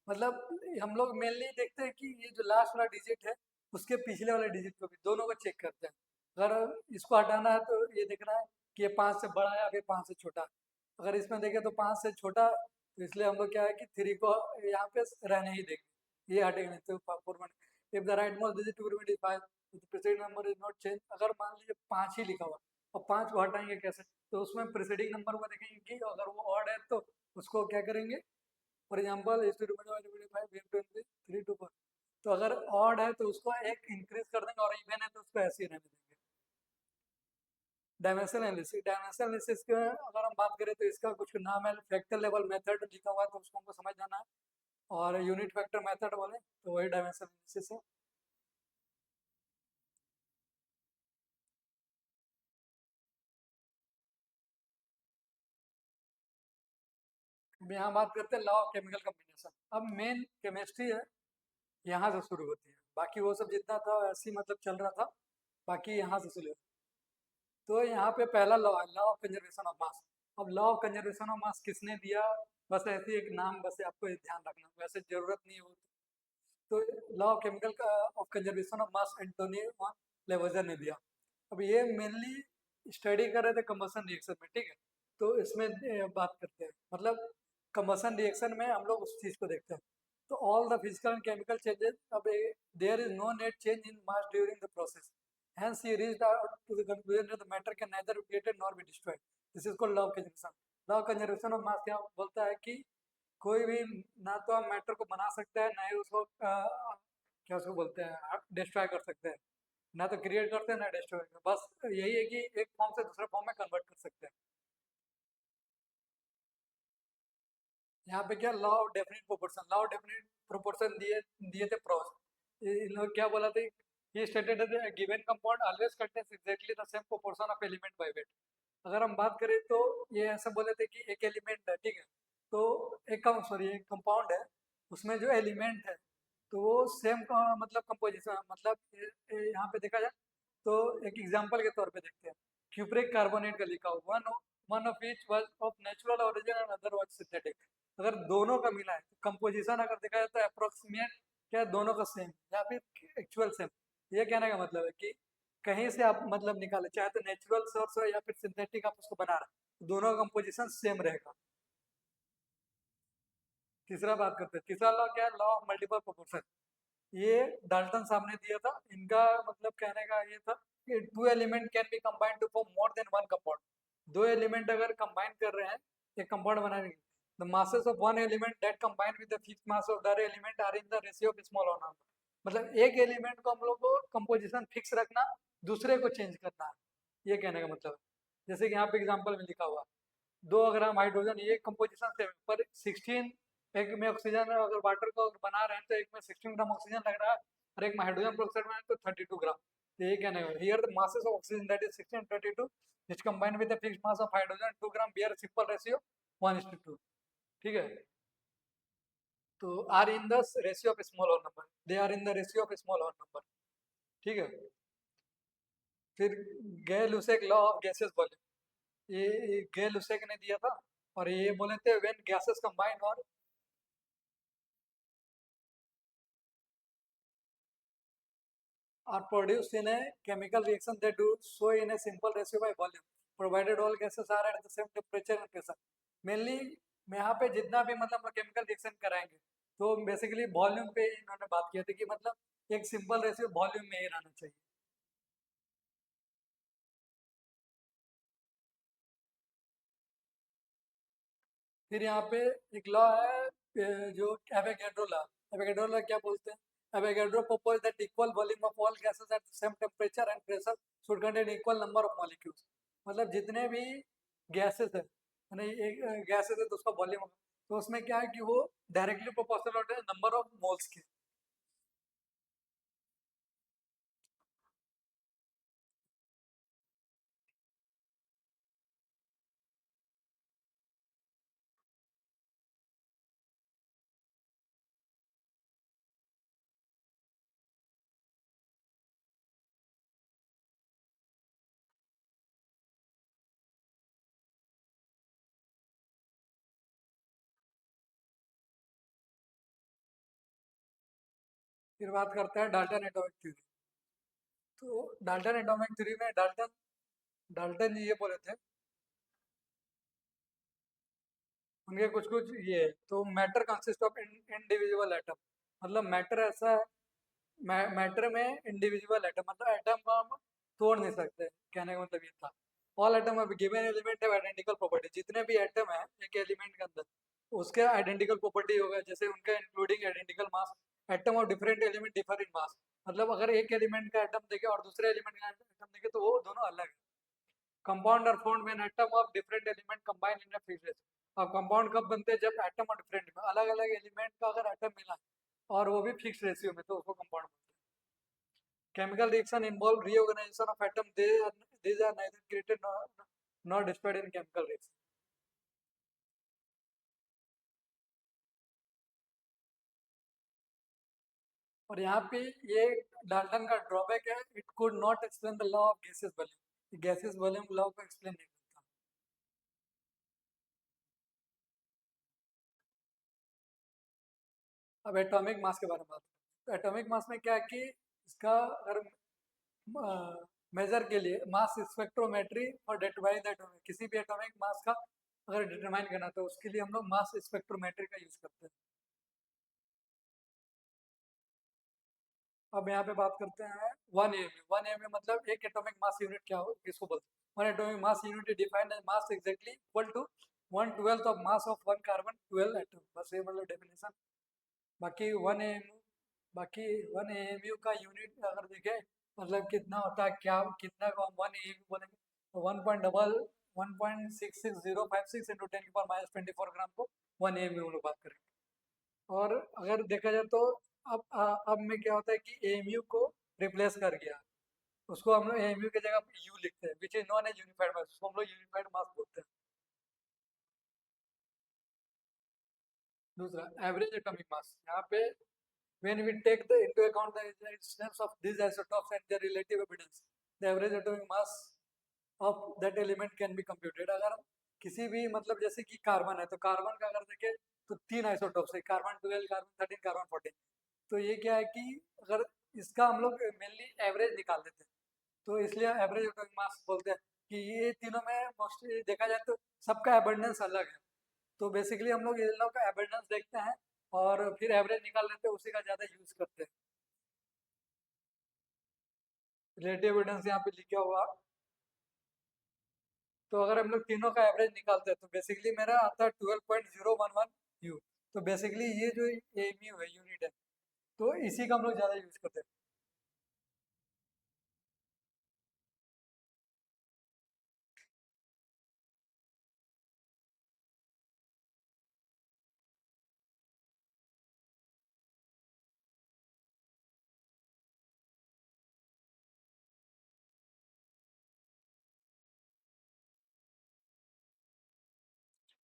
मतलब हम लोग मेनली देखते हैं कि ये जो लास्ट वाला डिजिट है, उसके पिछले वाले डिजिट को भी दोनों को चेक करते हैं। अगर इसको हटाना है तो ये देखना है कि ये 5 से बड़ा है या फिर 5 से छोटा है। अगर इसमें देखें तो 5 से छोटा है, तो इसलिए हम लोग क्या है कि 3 को यहाँ पे रहने ही देंगे, ये हटेगा नहीं। तो 4 if the right most digit to be 5, preceding number is not change, अगर मान लीजिए 5 ही लिखा हुआ, और 5 को हटाएंगे कैसे, तो उसमें प्रीसीडिंग नंबर को देखेंगे कि अगर वो ऑड है तो उसको क्या करेंगे, फॉर एग्जाम्पल इस टू डिवाइड बाई 5 3 टू 4, तो अगर ऑड है तो उसको एक इंक्रीज कर देंगे, और इवन है तो उसको ऐसे ही रहने देंगे। डायमेंशन एनालिसिस, डायमेंशन एनालिसिस के अगर हम बात करें तो इसका कुछ नाम है, फैक्टर लेवल मेथड लिखा हुआ है, तो उसको हमको समझ जाना है। और यूनिट फैक्टर मेथड बोले तो वही डायमेंशन एनालिसिस है। अब यहाँ बात करते हैं लॉ ऑफ केमिकल कम्बिनेशन। अब मेन केमिस्ट्री है, यहाँ से शुरू होती है, बाकी वो सब जितना था ऐसे ही मतलब चल रहा था, बाकी यहाँ से शुरू। तो यहाँ पे पहला लॉ है, law of conservation of mass. अब law of conservation of mass किसने दिया, बस ऐसे ही एक नाम, बस आपको ये ध्यान रखना, वैसे जरूरत नहीं हो। तो law of chemical of conservation of mass Antoine वन लेवजर ने दिया। अब ये मेनली स्टडी कर रहे थे कंबसन रिएक्शन में, ठीक है। तो इसमें बात करते हैं, मतलब कंबसन रिएक्शन में हम लोग उस चीज़ को देखते हैं। तो all the physical and chemical changes, अब there is no net change in mass during the process, hence he reached out to the conclusion that the matter can neither be created nor be destroyed. This is called law of conservation. Law of conservation of मास क्या बोलता है कि कोई भी ना तो हम matter को बना सकते हैं, ना ही उसको क्या उसको बोलते हैं डिस्ट्रॉय कर सकते हैं। ना तो क्रिएट करते हैं ना डिस्ट्रॉय करते हैं, बस यही है कि एक फॉर्म से दूसरे फॉर्म में कन्वर्ट कर सकते हैं। यहाँ पे क्या law of definite proportion, law of definite proportion दिए दिए थे प्रॉस। इन लोग क्या बोला था, ये स्टेटेड है given compound always contains exactly the same proportion of element by weight. अगर हम बात करें तो ये ऐसा बोले थे कि एक एलिमेंट है, ठीक है, तो एक सॉरी एक कंपाउंड है, उसमें जो एलिमेंट है तो वो सेम का मतलब कंपोजिशन मतलब यहाँ पे देखा जाए तो एक एग्जांपल के तौर पे देखते हैं। क्यूप्रिक कार्बोनेट का लिखा हुआ one of each was of natural origin and other was synthetic. अगर दोनों का मिला है तो कंपोजिशन अगर देखा जाए तो अप्रोक्सीमेट क्या है, दोनों का सेम या फिर एक्चुअल सेम। ये कहने का मतलब है कि कहीं से आप मतलब निकाले चाहे तो नेचुरल सोर्स हो या फिर सिंथेटिक आप उसको बना रहे हैं, दोनों का कंपोजिशन सेम रहेगा। तीसरा बात करते हैं, तीसरा लॉ क्या है, लॉ ऑफ मल्टीपल प्रोपोर्शन। ये डाल्टन साहब ने दिया था। इनका मतलब कहने का ये था कि two element can be combined to form more than one compound. दो एलिमेंट अगर कंबाइन कर रहे हैं एक कंपाउंड बनाने के, the masses of one element that combine with the fixed mass of the other element are in the ratio of small or number। मतलब एक एलिमेंट को हम लोग को कंपोजिशन फिक्स रखना, दूसरे को चेंज करना है, ये कहने का मतलब है। जैसे कि यहाँ पे एग्जांपल में लिखा हुआ 2 ग्राम हाइड्रोजन, ये कंपोजिशन सेम पर 16 एक में ऑक्सीजन अगर वाटर को अगर बना रहे हैं तो एक में 16 ग्राम ऑक्सीजन लग रहा है और एक में हाइड्रोजन प्रोक्साइड में है तो 32 ग्राम। तो ये कहने का here the masses of oxygen that is 16 and 32 which combined with the fixed mass of hydrogen 2 gram bear simple ratio 1:2। ठीक है, तो are in the ratio of small whole number, they are in the ratio of small whole number. ठीक है, फिर Gay Lussac law of gases बोले, ये गे लुसेक ने दिया था और ये बोले थे व्हेन गैसेस कंबाइन और are produced in a chemical reaction that do so in a simple ratio by volume provided all gases are at the same temperature and pressure। Mainly यहाँ पे जितना भी मतलब केमिकल रिएक्शन कराएंगे तो basically volume पे इन्होंने बात की थी कि मतलब एक सिंपल रेशियो वॉल्यूम में ही रहना चाहिए। फिर यहाँ पे एक लॉ है जो एवोगैड्रो लॉ। एवोगैड्रो लॉ क्या बोलते हैं, Avogadro propose that equal volume of all gases at the same temperature and pressure should contain equal number of molecules. मतलब जितने भी गैसेस है यानी एक गैसेस है तो उसका वॉल्यूम, तो उसमें क्या है कि वो डायरेक्टली प्रोपोर्शनल होते हैं नंबर ऑफ मोल्स के। फिर बात करते हैं डाल्टन एटॉमिक थ्योरी। तो डाल्टन एटॉमिक थ्योरी में डाल्टन डाल्टन जी ये बोले थे, उनके कुछ कुछ ये है, तो matter consist of individual atom. मतलब मैटर ऐसा है, मैटर में इंडिविजुअल एटम मतलब एटम को हम तोड़ नहीं सकते, कहने का मतलब ये था। All atom of given element have identical property. जितने भी एटम है एक एलिमेंट के अंदर उसके आइडेंटिकल प्रॉपर्टी होगा, जैसे उनका including identical mass. Atom of different element differ in mass. मतलब अगर एक एलिमेंट का एटम देखे और दूसरे एलिमेंट का एटम देखे तो वो दोनों अलग है। Compound are found when atom of different element combine in a fixed ratio. और कंपाउंड कब बनते हैं, जब एटम और डिफरेंट अलग अलग एलिमेंट का अगर एटम मिला और वो भी फिक्स रेशियो में, तो उसको कंपाउंड बोलते हैं। Chemical reaction involve reorganization of atom. These are neither created nor destroyed in chemical reaction। और यहाँ पे ये डाल्टन का ड्रॉबैक है, it could not explain the law of gases volume. Gases volume law को एक्सप्लेन नहीं करता। अब एटॉमिक मास के बारे में बात करते हैं। तो एटॉमिक मास में क्या है कि इसका अगर मेजर के लिए मास स्पेक्ट्रोमेट्री और डिटरमाइन द एटॉमिक, किसी भी एटॉमिक मास का अगर डिटरमाइन करना तो उसके लिए हम लोग मास स्पेक्ट्रोमेट्री का यूज करते हैं। अब यहाँ पे बात करते हैं 1 AMU। 1 AMU मतलब एक एटॉमिक मास यूनिट क्या हो किसको बोलते हैं। One atomic mass unit defined as mass exactly equal to 1/12 of mass of one carbon 12 atom. बस ये मतलब डेफिनेशन। बाकी 1 AMU, बाकी 1 AMU का यूनिट अगर देखें मतलब कितना होता है, क्या कितना को हम 1 AMU बोलेंगे तो 1.666056 इंटू 10⁻24 ग्राम को 1 AMU हम लोग बात करेंगे। और अगर देखा जाए तो अब में क्या होता है कि एएमयू को रिप्लेस कर गया, उसको हम लोग एएमयू की जगह यू लिखते हैं, which is known as unified mass, उसको हम लोग यूनिफाइड मास बोलते हैं। दूसरा एवरेज एटॉमिक मास, यहाँ पे when we take into account the existence of these isotopes and their relative evidence, the average atomic mass of that element can be computed. अगर हम किसी भी मतलब जैसे कि कार्बन है तो कार्बन का अगर देखें तो 3 आइसोटॉप्स है, कार्बन 12, कार्बन 13, कार्बन 14। तो ये क्या है कि अगर इसका हम लोग मेनली एवरेज निकाल देते हैं, तो इसलिए एवरेज एटॉमिक मास बोलते हैं कि ये तीनों में मोस्टली देखा जाए तो सबका एबंडेंस अलग है। तो बेसिकली हम लोग इन लोग का एबंडेंस देखते हैं और फिर एवरेज निकाल लेते हैं, उसी का ज़्यादा यूज करते हैं। रिलेटिव एविडेंस यहाँ पे लिखा हुआ। तो अगर हम लोग तीनों का एवरेज निकालते हैं तो बेसिकली मेरा आता है 12.011 यू। तो बेसिकली ये जो एमयू है, यूनिट है, तो इसी का हम लोग ज़्यादा यूज करते हैं।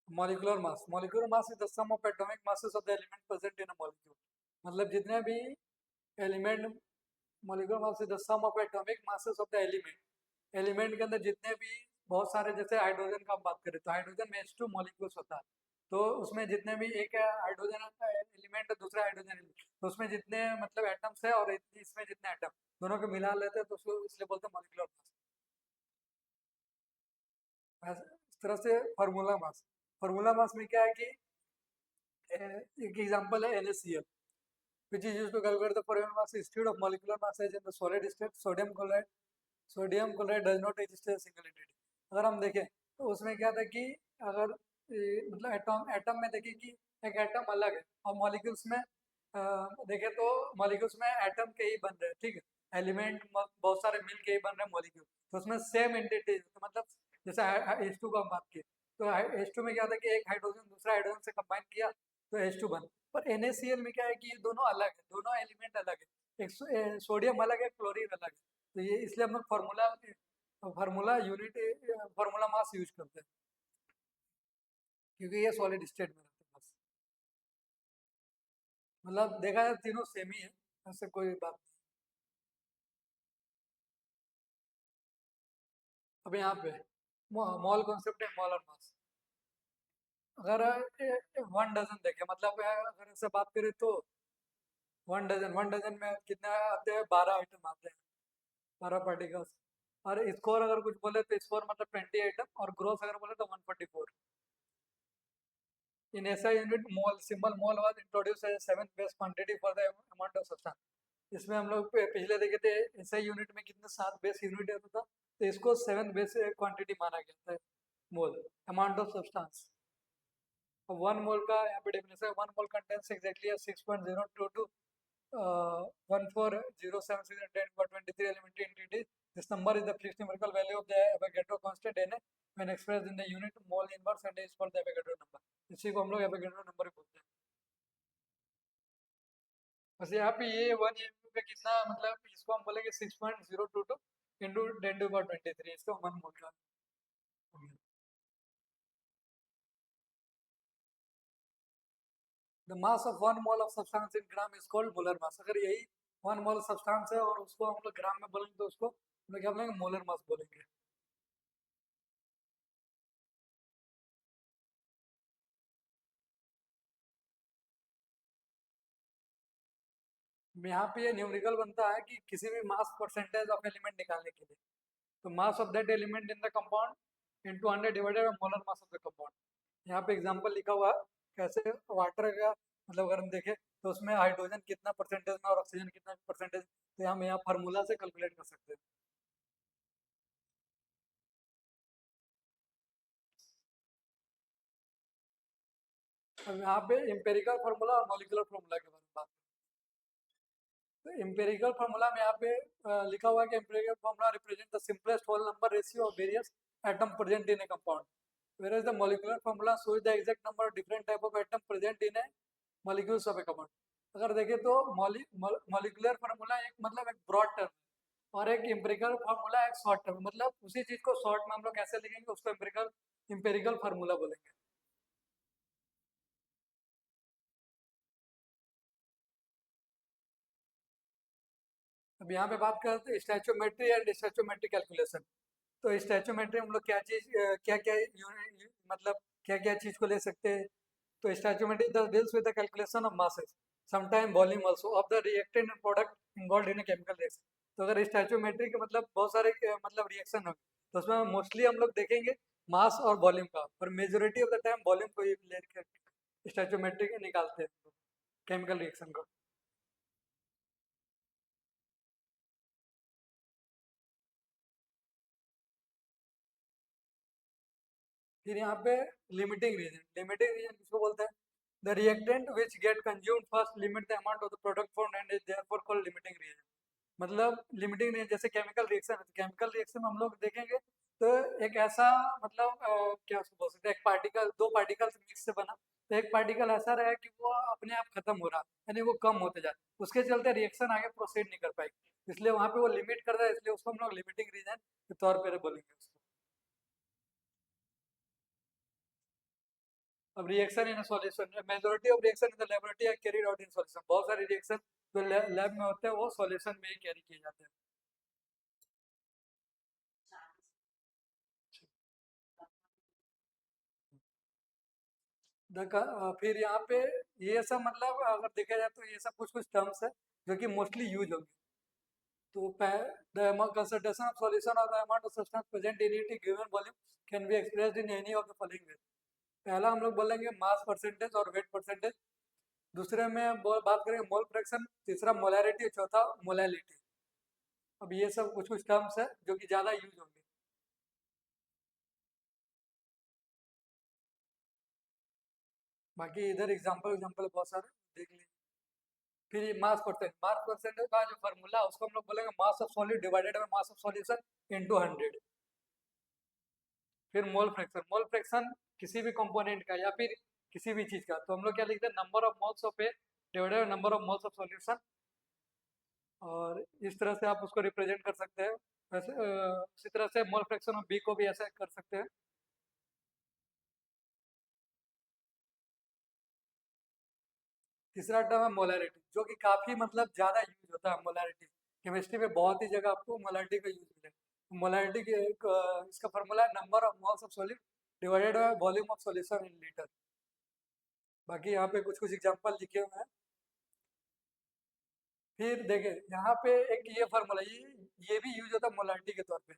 Molecular mass is the sum of atomic masses of the element present in a molecule. मतलब जितने भी element, molecular mass is the sum of atomic masses of the element. Element के अंदर जितने भी बहुत सारे, जैसे हाइड्रोजन का हम बात करें तो हाइड्रोजन में H2 मॉलिक्यूल्स होता है। तो उसमें जितने भी एक हाइड्रोजन एलिमेंट है, दूसरा हाइड्रोजन एलिमेंट, तो उसमें जितने मतलब एटम्स है और इसमें जितने एटम, दोनों को मिला लेते हैं तो उसको इसलिए बोलते हैं मॉलिक्यूलर मास। इस तरह से फार्मूला मास में क्या है कि एक एग्जांपल है NaCl, which is used to calculate the formula mass instead of molecular mass as in the solid state. Sodium chloride does not exist as single entity. अगर हम देखें तो उसमें क्या था कि अगर मतलब एटम एटम में देखें कि एक एटम अलग है और मॉलिक्यूल्स में देखें तो मॉलिक्यूल्स में एटम के ही बन रहे हैं, ठीक है, एलिमेंट बहुत सारे मिल के ही बन रहे हैं मॉलिक्यूल। तो उसमें सेम एंटिटी, तो मतलब जैसे H2 का हम बात की तो H2 में क्या था कि एक हाइड्रोजन दूसरा हाइड्रोजन से कंबाइन किया तो H2 बन। पर NaCl में क्या है कि ये दोनों अलग है, दोनों एलिमेंट अलग है, एक सोडियम अलग है, क्लोरीन अलग है। तो ये इसलिए हम लोग formula unit formula mass use करते हैं, क्योंकि ये सॉलिड स्टेट में रहते हैं बस। मतलब देखा जाए तीनों सेम ही है, ऐसे कोई बात नहीं। अब यहाँ पे मॉल कॉन्सेप्ट है, मॉल और मास। अगर 1 डजन देखे, मतलब अगर ऐसे बात करें तो 1 डजन में कितने आते हैं, 12 आइटम आते हैं, 12 पार्टिकल्स। और स्कोर अगर कुछ बोले तो स्कोर मतलब 20 आइटम, और ग्रोथ अगर बोले तो 144। In SI unit, mole symbol mole was introduced as a seventh base quantity for the amount of substance. इसमें हम लोग पिछले देखे थे SI यूनिट में कितने 7 बेस यूनिट होता था, तो इसको 7 बेस क्वांटिटी माना गया था, मोल अमाउंट ऑफ सब्सटेंस। 1 मोल का यहाँ पे डेफिनेशन है, 1 मोल contains exactly 6.022 1407 elementary entity. This number is the fixed numerical value of the Avogadro constant Na when expressed in the unit mole inverse, and is called the Avogadro number. इसी को हम लोग Avogadro number बोलते हैं। बस यहाँ पे ये 1 पे कितना, मतलब इसको हम बोलेंगे 6.022 इंटू 10⁻23, इसको 1 मोल का। The mass of 1 mole of substance in gram is called molar mass. अगर यही 1 मोल सब्सटेंस है और उसको हम लोग ग्राम में बोलेंगे तो उसको हम लोग क्या बोलेंगे, मोलर मास बोलेंगे। यहाँ पे ये न्यूमेरिकल बनता है कि किसी भी मास परसेंटेज ऑफ एलिमेंट निकालने के लिए, तो mass of that element in the compound into 100 divided by molar mass of the compound. यहाँ पे एग्जांपल लिखा हुआ है कैसे वाटर का, मतलब अगर हम देखें तो उसमें हाइड्रोजन कितना परसेंटेज में और ऑक्सीजन कितना परसेंटेज, तो हम यहाँ फार्मूला से कैलकुलेट कर सकते हैं। अब यहाँ पे एम्पेरिकल फार्मूला और मॉलिक्यूलर फार्मूला के बारे में बात करें तो एम्पेरिकल फार्मूला में यहाँ पे लिखा हुआ है कि empirical formula represent the simplest whole number ratio of various atom present in a compound, whereas the molecular formula shows the exact number of different type of atom present in a molecules of a compound. अगर देखें तो molecular formula एक मतलब एक broad term और एक empirical formula एक short term, मतलब उसी चीज को शॉर्ट में हम लोग कैसे लिखेंगे उसको एम्पिरिकल फार्मूला बोलेंगे। अब यहाँ पे बात करते हैं स्टैचोमेट्री एंड स्टैचोमेट्री कैलकुलेशन। तो स्टैचोमेट्री हम लोग क्या चीज क्या क्या मतलब क्या क्या चीज को ले सकते हैं। तो stoichiometry the deals with the calculation of masses, sometime volume also of the reactant and product involved in a chemical reaction. तो अगर स्टैचोमेट्री के मतलब बहुत सारे मतलब रिएक्शन होंगे, तो उसमें मोस्टली हम लोग देखेंगे मास और वॉल्यूम का, और majority of the time volume को ही लेकर स्टैचोमेट्री के निकालते हैं केमिकल रिएक्शन को। फिर यहाँ पे लिमिटिंग रीजन किसको बोलते हैं? The reactant which get consumed first limit the amount of the product form and is therefore called limiting reagent. मतलब लिमिटिंग रीजन जैसे केमिकल रिएक्शन है, केमिकल रिएक्शन में हम लोग देखेंगे तो एक ऐसा मतलब क्या उसको बोल सकते हैं, एक पार्टिकल दो पार्टिकल मिक्स से बना, तो एक पार्टिकल ऐसा रहा कि वो अपने आप खत्म हो रहा, यानी वो कम होते जाए, उसके चलते रिएक्शन आगे प्रोसीड नहीं कर पाएगी, इसलिए वहां पे वो लिमिट कर रहा है, इसलिए उसको हम लोग लिमिटिंग रीजन के तौर पर बोलेंगे उसको। अब reaction in solution, majority of reaction in the laboratory are carried out in solution. बहुत सारे रिएक्शन जो लैब में होते हैं वो सॉल्यूशन में ही कैरी किए जाते हैं। फिर यहाँ पे ये सब मतलब अगर देखा जाए तो ये सब कुछ कुछ टर्म्स है जो कि मोस्टली यूज होंगे। तो द कंसंट्रेशन ऑफ सॉल्यूशन और the amount of substance present in it given volume can be expressed in any of the following वे। पहला हम लोग बोलेंगे मास परसेंटेज और वेट परसेंटेज, दूसरे में बात करेंगे मोल फ्रैक्शन, तीसरा मोलैरिटी, चौथा मोलैलिटी। अब ये सब कुछ कुछ टर्म्स है जो कि ज़्यादा यूज होंगे। बाकी इधर एग्जांपल एग्जांपल बहुत सारे देख लीजिए। फिर ये मास परसेंटेज का जो फॉर्मूला है उसको हम लोग बोलेंगे mass of solid divided by mass of solution into 100। फिर मोल फ्रैक्शन किसी भी कंपोनेंट का या फिर किसी भी चीज का, तो हम लोग क्या लिखते हैं, number of moles of A divided by number of moles of solution. और इस तरह से आप उसको रिप्रेजेंट कर सकते हैं। वैसे इसी तरह से मोल फ्रैक्शन ऑफ बी को भी ऐसे कर सकते हैं। तीसरा टर्म है मोलैरिटी, जो कि काफी मतलब ज्यादा यूज होता है मोलैरिटी। केमिस्ट्री में बहुत ही जगह आपको मोलैरिटी का यूज मिलेगा। मोलैरिटी की इसका फॉर्मूला है number of moles of solid divided by volume of solution in litre. बाकी यहाँ पे कुछ कुछ एग्जांपल लिखे हुए हैं। फिर देखे यहाँ पे एक ये फॉर्मूला, ये भी यूज होता है मोलैरिटी के तौर पे।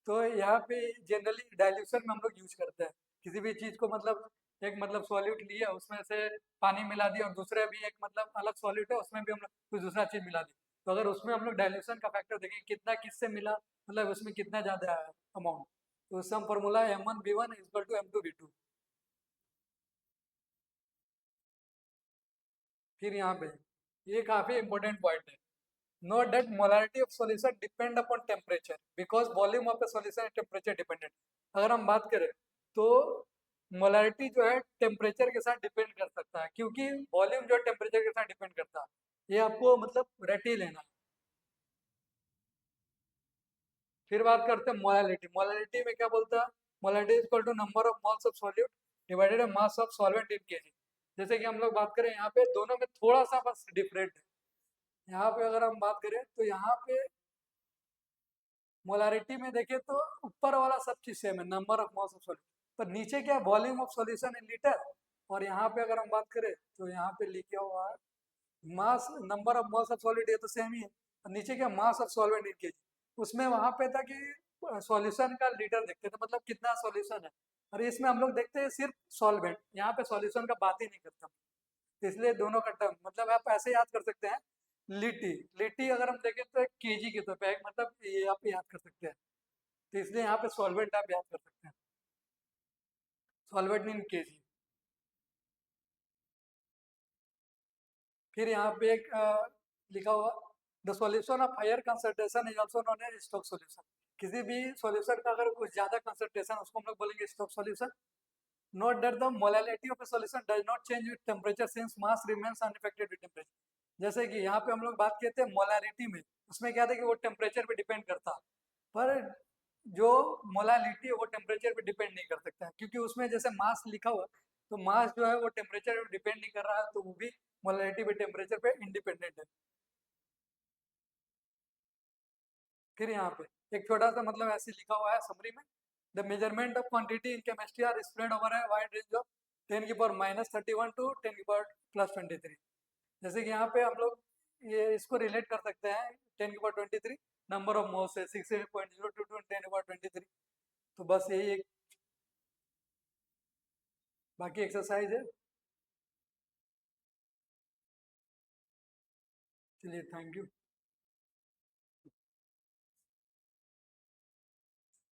तो यहाँ पे जनरली डाइल्यूशन में हम लोग यूज करते हैं किसी भी चीज को, मतलब एक मतलब सॉल्यूट लिया उसमें से पानी मिला दिया, और दूसरे भी एक मतलब अलग सॉल्यूट है उसमें भी हम लोग कुछ दूसरा चीज मिला दी, तो अगर उसमें हम लोग डाइल्यूशन का फैक्टर देखें कितना किससे मिला, मतलब उसमें कितना ज्यादा है अमाउंट, तो उससे हम formula M1V1 equal to M2V2। फिर यहाँ पे ये काफी इंपॉर्टेंट पॉइंट है। Note that molarity of solution depend upon temperature because volume of the solution is temperature dependent। अगर हम बात करें तो मोलारिटी जो है टेम्परेचर के साथ डिपेंड कर सकता है, क्योंकि वॉल्यूम जो है टेम्परेचर के साथ डिपेंड करता है, ये आपको मतलब रट ही लेना है। फिर बात करते हैं मोलालिटी। मोलालिटी में क्या बोलता है, molality is equal to number of moles of solute divided by mass of solvent in K G. जैसे कि हम लोग बात करें यहाँ पे दोनों में थोड़ा सा बस डिफरेंट है। यहाँ पे अगर हम बात करें तो यहाँ पे मोलारिटी में देखें तो ऊपर वाला सब चीज सेम है, number of moles of solute, पर नीचे क्या volume of solution in litre. और यहाँ पे अगर हम बात करें तो यहाँ पे लिखा हुआ है mass, number of moles of solid, ये तो सेम ही है, और नीचे क्या mass of solvent in KG. उसमें वहां पे था कि सॉल्यूशन का लीटर देखते थे, मतलब कितना सॉल्यूशन है, और इसमें हम लोग देखते हैं सिर्फ सॉल्वेंट, यहाँ पे सॉल्यूशन का बात ही नहीं करता। तो इसलिए दोनों का टर्म मतलब आप ऐसे याद कर सकते हैं, लिटी लिटी अगर हम देखें तो केजी के तौर पे मतलब ये आप याद कर सकते हैं, तो इसलिए यहाँ पे सॉल्वेंट आप याद कर सकते हैं, सॉल्वेंट इन केजी। फिर यहाँ पे एक लिखा हुआ the solution of higher concentration is also known as stock solution. किसी भी सॉल्यूशन का अगर कुछ ज्यादा कंसंट्रेशन उसको हम लोग बोलेंगे stock solution. Note that the molality of A solution does not change with temperature since mass remains unaffected with temperature. जैसे कि यहाँ पे हम लोग बात किए थे मोलैलिटी में, उसमें क्या था कि वो टेम्परेचर पे डिपेंड करता, पर जो मोलालिटी है वो टेम्परेचर पे डिपेंड नहीं कर सकता है, क्योंकि उसमें जैसे मास लिखा हुआ, तो मास जो है वो टेम्परेचर पे डिपेंड नहीं कर रहा है, तो वो भी मोलालिटी पे टेम्परेचर पे इंडिपेंडेंट है। फिर यहाँ पे एक छोटा सा मतलब ऐसे लिखा हुआ है समरी में, the measurement of quantity in chemistry are spread over है वाइड रेंज ऑफ 10⁻31 टू 10⁻+23। जैसे कि यहाँ पे हम लोग ये इसको रिलेट कर सकते हैं 10⁻23 नंबर ऑफ मोल्स है 68.02 टू 10⁻23। तो बस यही एक बाकी एक्सरसाइज है। चलिए थैंक यू।